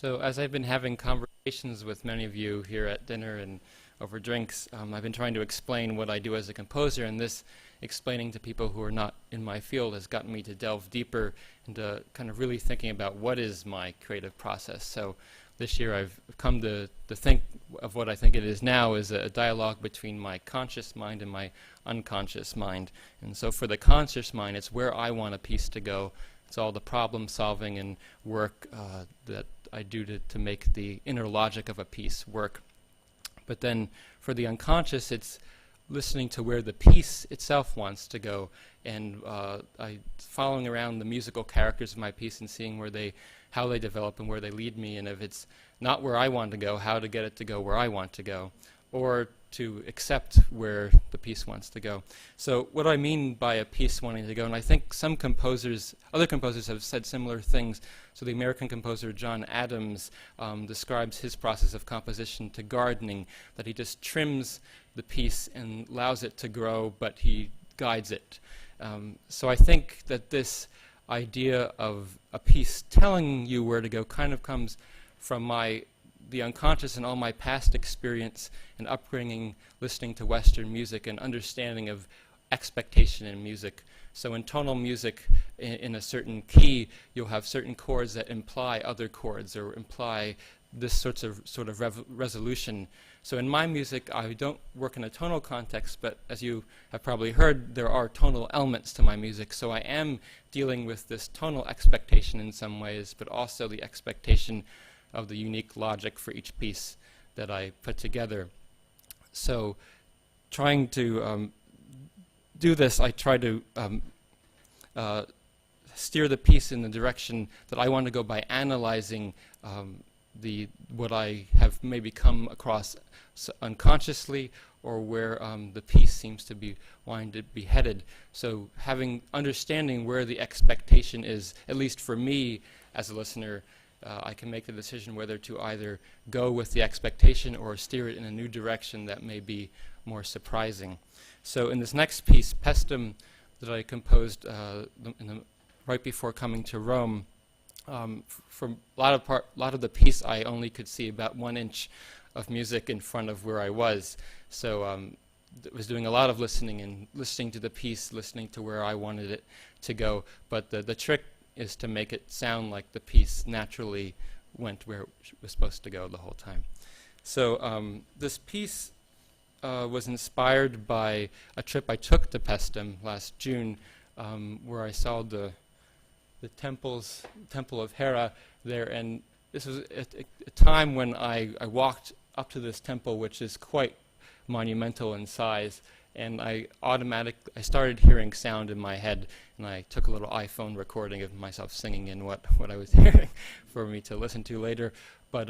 So as I've been having conversations with many of you here at dinner and over drinks, I've been trying to explain what I do as a composer, and this explaining to people who are not in my field has gotten me to delve deeper into kind of really thinking about what is my creative process. So this year I've come to think of what I think it is now is a dialogue between my conscious mind and my unconscious mind. And so for the conscious mind, it's where I want a piece to go. It's all the problem solving and work that I do to make the inner logic of a piece work. But then for the unconscious, it's listening to where the piece itself wants to go, and following around the musical characters of my piece and seeing how they develop and where they lead me, and if it's not where I want to go, how to get it to go where I want to go, or to accept where the piece wants to go. So what do I mean by a piece wanting to go? And I think other composers have said similar things. So the American composer John Adams describes his process of composition to gardening, that he just trims the piece and allows it to grow, but he guides it. So I think that this idea of a piece telling you where to go kind of comes from the unconscious and all my past experience and upbringing, listening to Western music and understanding of expectation in music. So in tonal music, in a certain key, you'll have certain chords that imply other chords or imply this sort of resolution. So in my music, I don't work in a tonal context, but as you have probably heard, there are tonal elements to my music. So I am dealing with this tonal expectation in some ways, but also the expectation of the unique logic for each piece that I put together. So trying to do this, I try to steer the piece in the direction that I want to go by analyzing what I have maybe come across unconsciously, or where the piece seems to be wanting to be headed. So understanding where the expectation is, at least for me as a listener, I can make the decision whether to either go with the expectation or steer it in a new direction that may be more surprising. So in this next piece, Paestum, that I composed right before coming to Rome, from a lot of the piece I only could see about 1 inch of music in front of where I was. So I was doing a lot of listening and listening to the piece, listening to where I wanted it to go. But the trick is to make it sound like the piece naturally went where it was supposed to go the whole time. So this piece was inspired by a trip I took to Paestum last June, where I saw the Temple of Hera there, and this was a time when I walked up to this temple, which is quite monumental in size, and I started hearing sound in my head, and I took a little iPhone recording of myself singing in what I was hearing for me to listen to later. But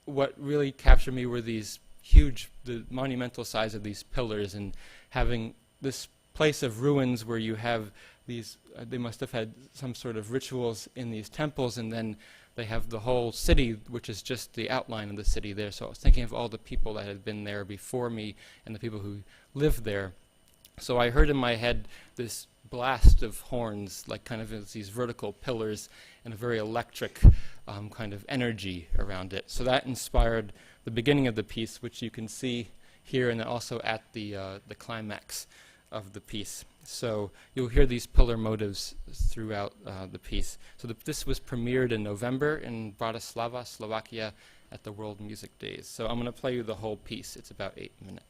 what really captured me were the monumental size of these pillars, and having this place of ruins where you have these, they must have had some sort of rituals in these temples, and then they have the whole city, which is just the outline of the city there. So I was thinking of all the people that had been there before me and the people who lived there. So I heard in my head this blast of horns, like kind of as these vertical pillars, and a very electric kind of energy around it. So that inspired the beginning of the piece, which you can see here, and also at the climax of the piece. So you'll hear these pillar motives throughout the piece. So this was premiered in November in Bratislava, Slovakia, at the World Music Days. So I'm going to play you the whole piece. It's about 8 minutes.